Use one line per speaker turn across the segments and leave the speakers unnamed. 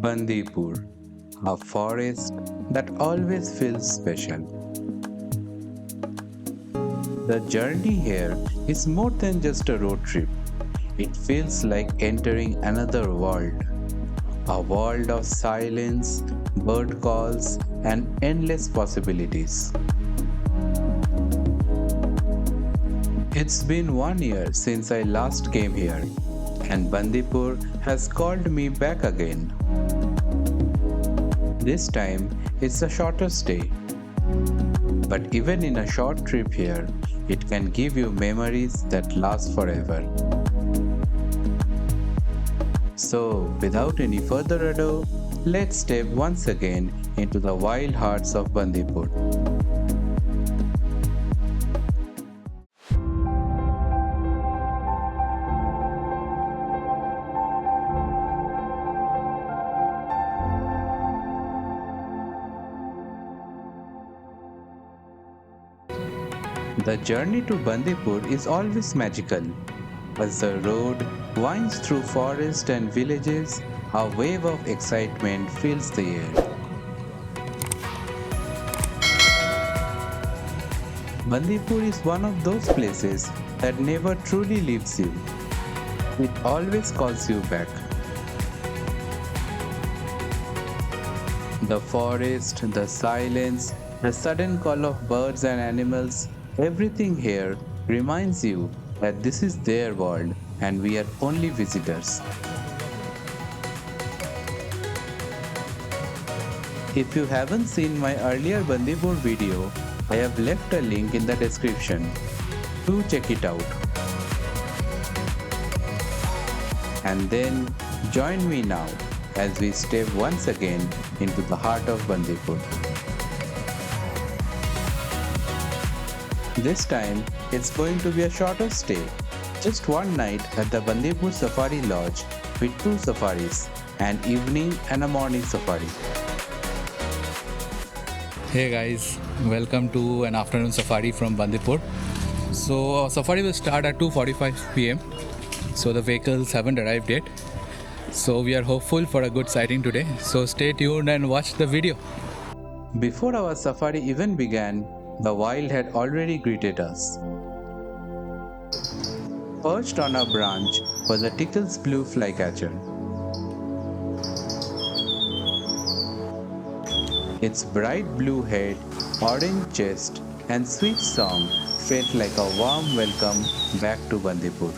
Bandipur, a forest that always feels special. The journey here is more than just a road trip. It feels like entering another world. A world of silence, bird calls, and endless possibilities. It's been 1 year since I last came here, and Bandipur has called me back again. This time, it's a shorter stay. But even in a short trip here, it can give you memories that last forever. So, without any further ado, let's step once again into the wild hearts of Bandipur. The journey to Bandipur is always magical. As the road winds through forest and villages, a wave of excitement fills the air. Bandipur is one of those places that never truly leaves you. It always calls you back. The forest, the silence, the sudden call of birds and animals, everything here reminds you that this is their world and we are only visitors. If you haven't seen my earlier Bandipur video, I have left a link in the description. Do check it out. And then join me now as we step once again into the heart of Bandipur. This time, it's going to be a shorter stay. Just one night at the Bandipur Safari Lodge with 2 safaris, an evening and a morning safari.
Hey guys, welcome to an afternoon safari from Bandipur. So our safari will start at 2:45 p.m. So the vehicles haven't arrived yet. So we are hopeful for a good sighting today. So stay tuned and watch the video.
Before our safari even began, the wild had already greeted us. Perched on a branch was a Tickle's blue flycatcher. Its bright blue head, orange chest, and sweet song felt like a warm welcome back to Bandipur.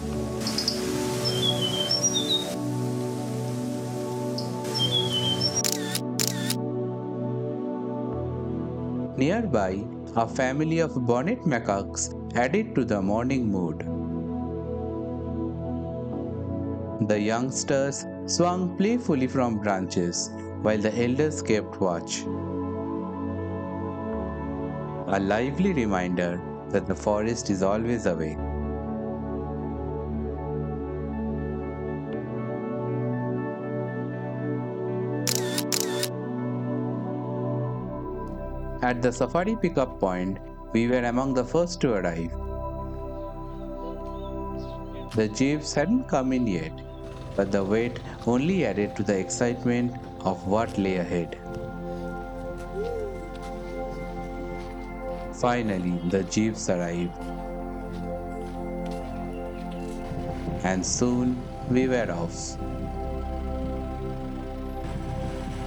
Nearby, a family of bonnet macaques added to the morning mood. The youngsters swung playfully from branches while the elders kept watch. A lively reminder that the forest is always awake. At the safari pickup point, we were among the first to arrive. The jeeps hadn't come in yet, but the wait only added to the excitement of what lay ahead. Finally, the jeeps arrived. And soon we were off.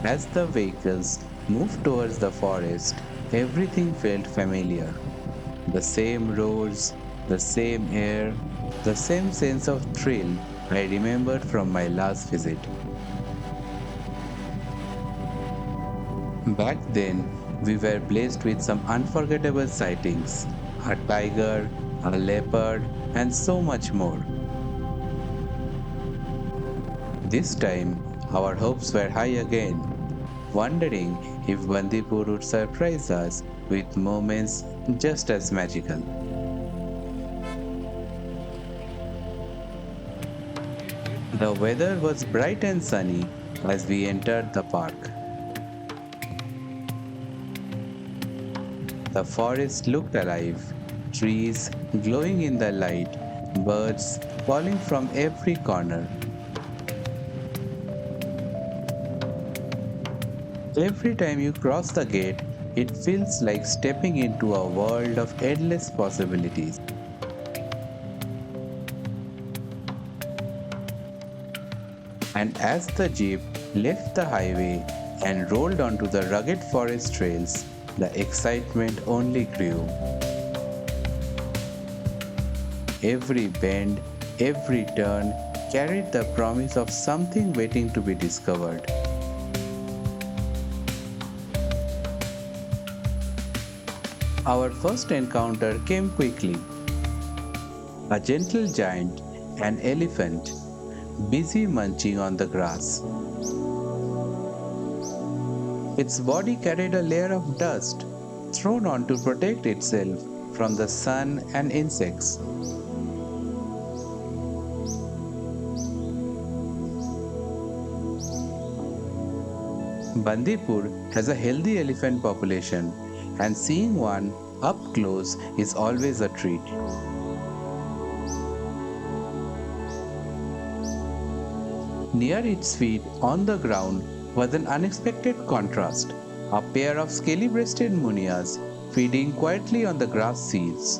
As the vehicles moved towards the forest, everything felt familiar. The same roads, the same air, the same sense of thrill I remembered from my last visit. Back then, we were blessed with some unforgettable sightings, a tiger, a leopard, and so much more. This time, our hopes were high again, wondering if Bandipur would surprise us with moments just as magical. The weather was bright and sunny as we entered the park. The forest looked alive, trees glowing in the light, birds calling from every corner. Every time you cross the gate, it feels like stepping into a world of endless possibilities. And as the jeep left the highway and rolled onto the rugged forest trails, the excitement only grew. Every bend, every turn carried the promise of something waiting to be discovered. Our first encounter came quickly. A gentle giant, an elephant, busy munching on the grass. Its body carried a layer of dust thrown on to protect itself from the sun and insects. Bandipur has a healthy elephant population, and seeing one up close is always a treat. Near its feet on the ground was an unexpected contrast, a pair of scaly breasted Munias feeding quietly on the grass seeds.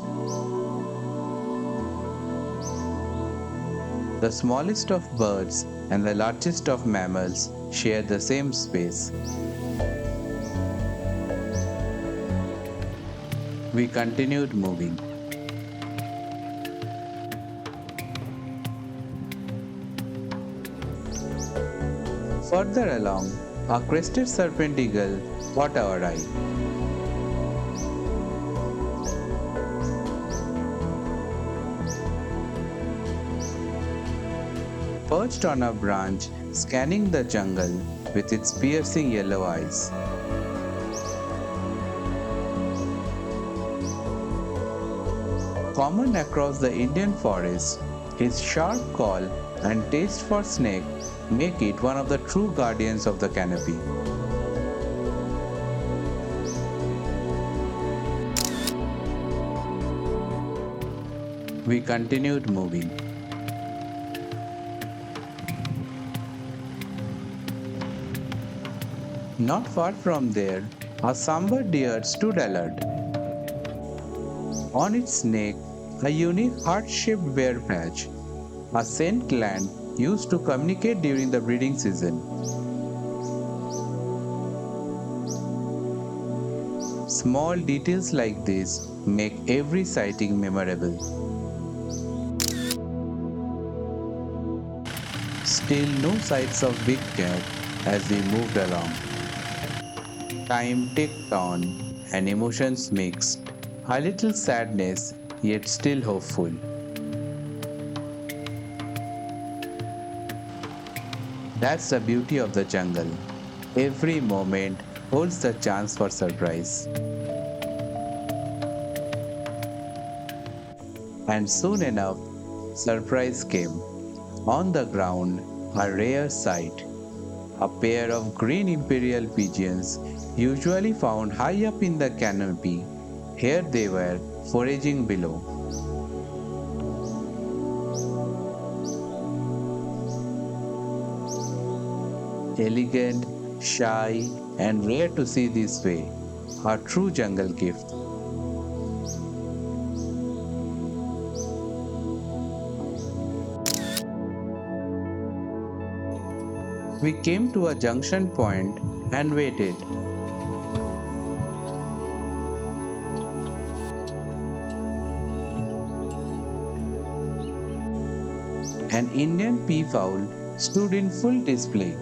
The smallest of birds and the largest of mammals share the same space. We continued moving. Further along, a crested serpent eagle caught our eye. Perched on a branch, scanning the jungle with its piercing yellow eyes. Common across the Indian forest, his sharp call and taste for snake make it one of the true guardians of the canopy. We continued moving. Not far from there, a Sambar deer stood alert. On its neck, a unique heart-shaped bear patch, a scent gland used to communicate during the breeding season. Small details like this make every sighting memorable. Still no signs of big cat as we moved along. Time ticked on and emotions mixed. A little sadness, yet still hopeful. That's the beauty of the jungle. Every moment holds the chance for surprise. And soon enough, surprise came. On the ground, a rare sight. A pair of green Imperial Pigeons, usually found high up in the canopy. Here they were, foraging below. Elegant, shy, and rare to see this way, a true jungle gift. We came to a junction point and waited. An Indian peafowl stood in full display,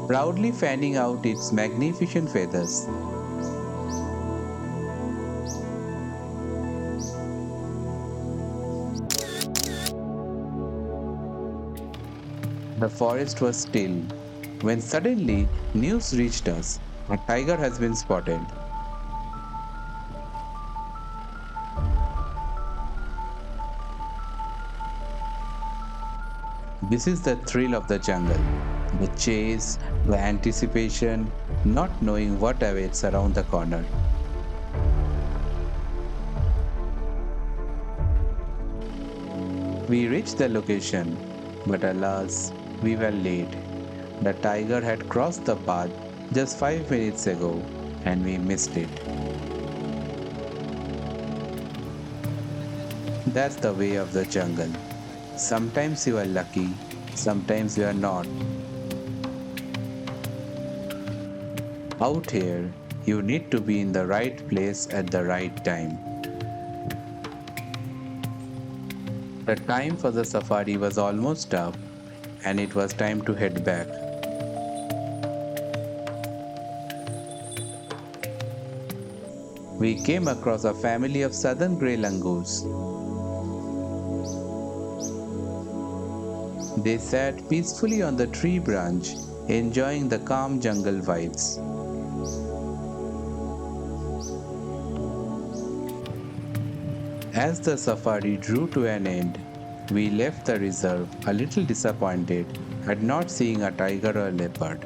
proudly fanning out its magnificent feathers. The forest was still when suddenly news reached us. A tiger has been spotted. This is the thrill of the jungle. The chase, the anticipation, not knowing what awaits around the corner. We reached the location, but alas, we were late. The tiger had crossed the path just 5 minutes ago and we missed it. That's the way of the jungle. Sometimes you are lucky, sometimes you are not. Out here, you need to be in the right place at the right time. The time for the safari was almost up, and it was time to head back. We came across a family of southern grey langurs. They sat peacefully on the tree branch, enjoying the calm jungle vibes. As the safari drew to an end, we left the reserve a little disappointed at not seeing a tiger or a leopard.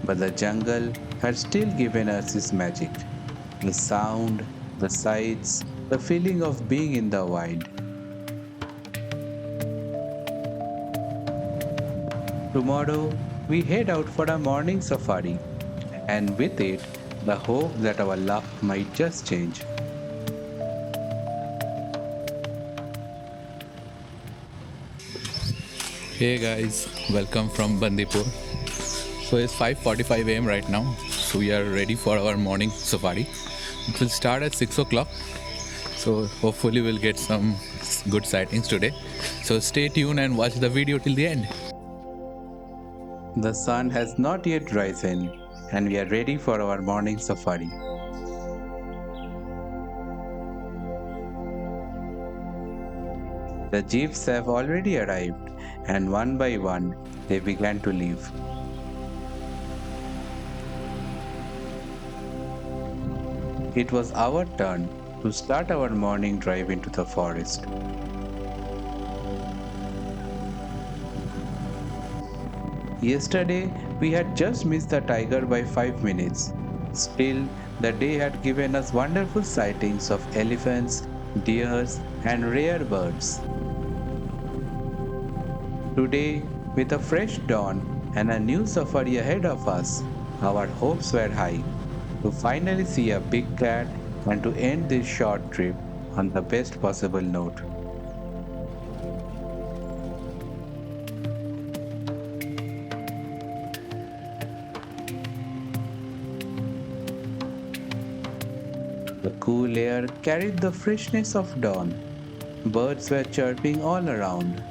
But the jungle had still given us its magic. The sound, the sights, the feeling of being in the wild. Tomorrow, we head out for a morning safari, and with it, the hope that our luck might just change.
Hey guys, welcome from Bandipur. So it's 5:45 a.m. right now. So we are ready for our morning safari. It will start at 6 o'clock. So hopefully we'll get some good sightings today. So stay tuned and watch the video till the end.
The sun has not yet risen, and we are ready for our morning safari. The jeeps have already arrived, and one by one they began to leave. It was our turn to start our morning drive into the forest. Yesterday, we had just missed the tiger by 5 minutes. Still, the day had given us wonderful sightings of elephants, deers, and rare birds. Today, with a fresh dawn and a new safari ahead of us, our hopes were high to finally see a big cat and to end this short trip on the best possible note. The cool air carried the freshness of dawn. Birds were chirping all around,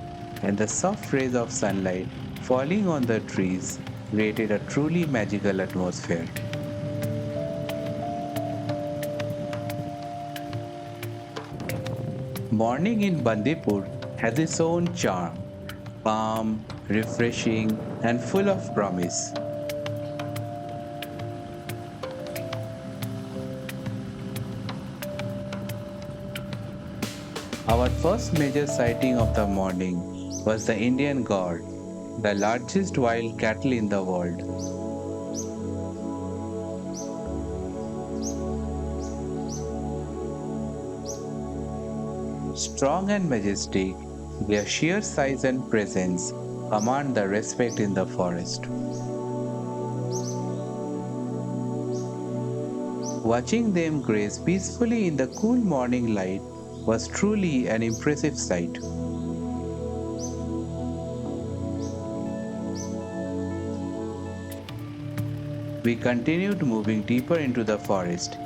and the soft rays of sunlight falling on the trees created a truly magical atmosphere. Morning in Bandipur has its own charm, calm, refreshing, and full of promise. Our first major sighting of the morning was the Indian Gaur, the largest wild cattle in the world. Strong and majestic, their sheer size and presence command the respect in the forest. Watching them graze peacefully in the cool morning light was truly an impressive sight. We continued moving deeper into the forest,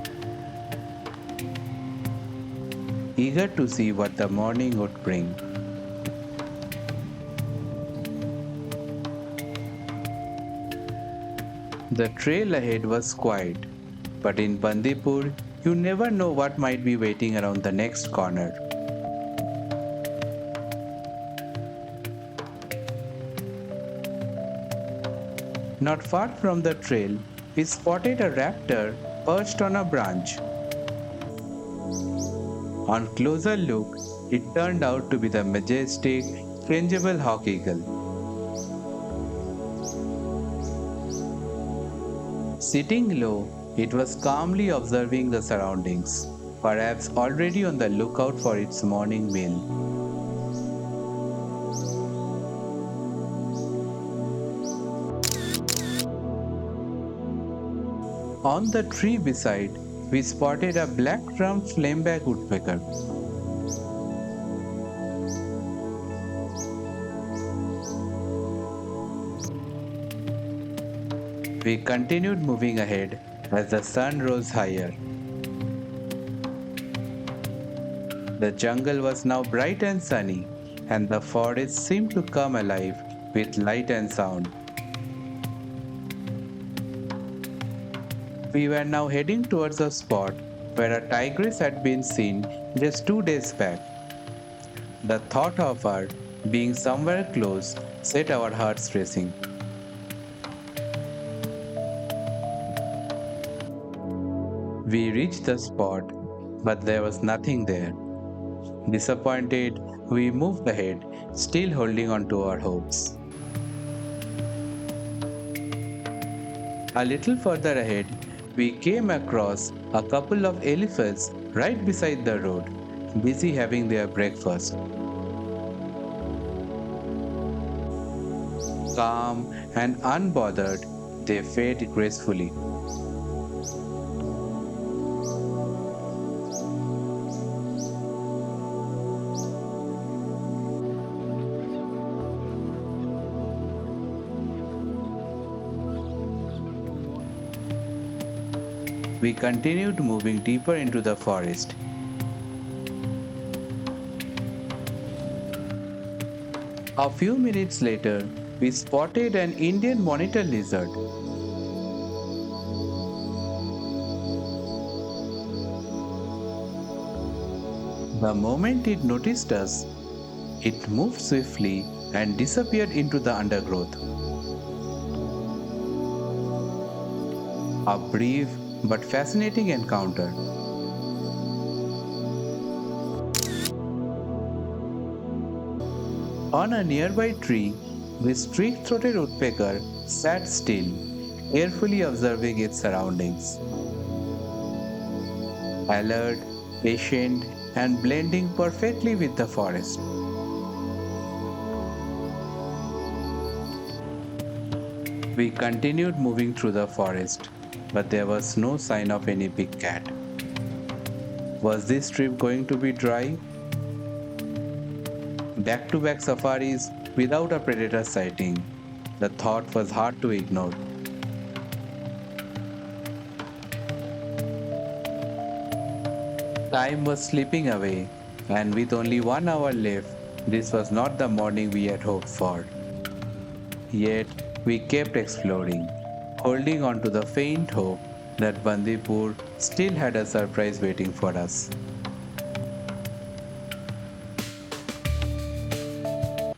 eager to see what the morning would bring. The trail ahead was quiet, but in Bandipur, you never know what might be waiting around the next corner. Not far from the trail, we spotted a raptor perched on a branch. On closer look, it turned out to be the majestic, changeable hawk eagle. Sitting low, it was calmly observing the surroundings, perhaps already on the lookout for its morning meal. On the tree beside, we spotted a black drum flameback woodpecker. We continued moving ahead as the sun rose higher. The jungle was now bright and sunny, and the forest seemed to come alive with light and sound. We were now heading towards a spot where a tigress had been seen just 2 days back. The thought of her being somewhere close set our hearts racing. We reached the spot, but there was nothing there. Disappointed, we moved ahead, still holding on to our hopes. A little further ahead, we came across a couple of elephants right beside the road, busy having their breakfast. Calm and unbothered, they fed gracefully. We continued moving deeper into the forest. A few minutes later, we spotted an Indian monitor lizard. The moment it noticed us, it moved swiftly and disappeared into the undergrowth. A brief but fascinating encounter. On a nearby tree, the streak-throated woodpecker sat still, carefully observing its surroundings. Alert, patient, and blending perfectly with the forest. We continued moving through the forest, but there was no sign of any big cat. Was this trip going to be dry? Back-to-back safaris without a predator sighting. The thought was hard to ignore. Time was slipping away, and with only 1 hour left, this was not the morning we had hoped for. Yet, we kept exploring, holding on to the faint hope that Bandipur still had a surprise waiting for us.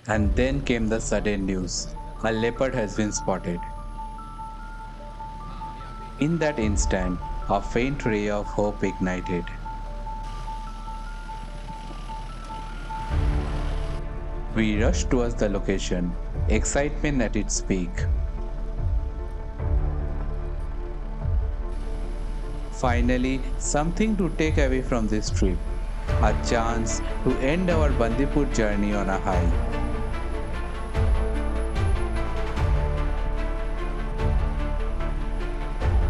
And then came the sudden news. A leopard has been spotted. In that instant, a faint ray of hope ignited. We rushed towards the location, excitement at its peak. Finally, something to take away from this trip. A chance to end our Bandipur journey on a high.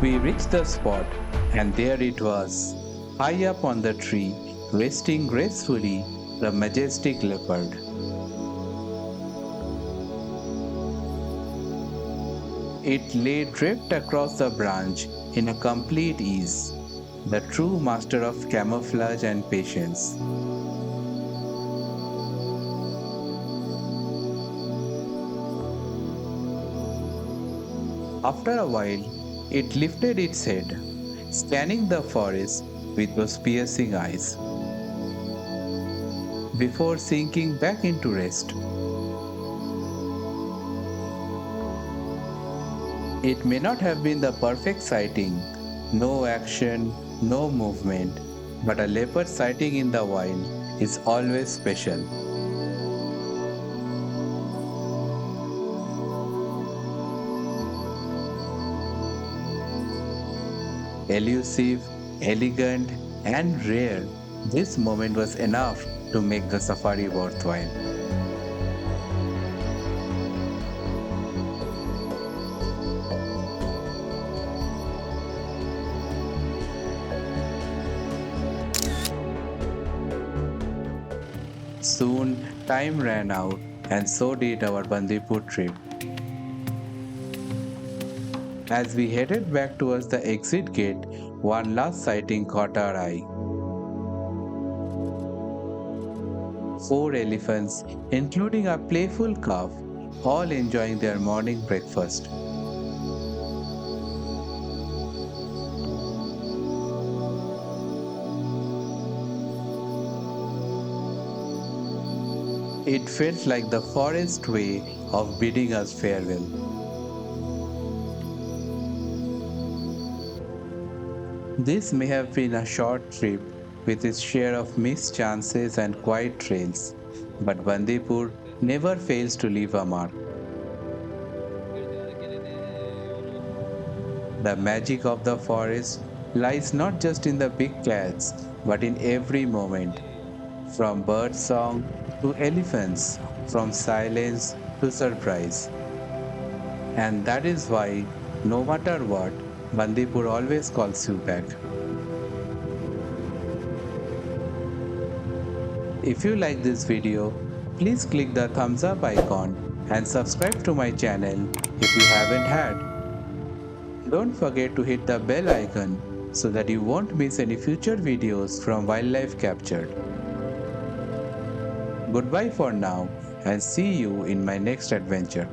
We reached the spot, and there it was, high up on the tree, resting gracefully, the majestic leopard. It lay draped across the branch in a complete ease, the true master of camouflage and patience. After a while, it lifted its head, scanning the forest with those piercing eyes, before sinking back into rest. It may not have been the perfect sighting, no action, no movement, but a leopard sighting in the wild is always special. Elusive, elegant, and rare, this moment was enough to make the safari worthwhile. soon time ran out, and so did our Bandipur trip. As we headed back towards the exit gate, one last sighting caught our eye. Four elephants, including a playful calf, all enjoying their morning breakfast. It felt like the forest way of bidding us farewell. This may have been a short trip with its share of missed chances and quiet trails, but Bandipur never fails to leave a mark. The magic of the forest lies not just in the big cats, but in every moment, from bird song to elephants, from silence to surprise. And that is why, no matter what, Bandipur always calls you back. If you like this video, please click the thumbs up icon and subscribe to my channel if you haven't had. Don't forget to hit the bell icon so that you won't miss any future videos from wildlife captured. Goodbye for now and see you in my next adventure.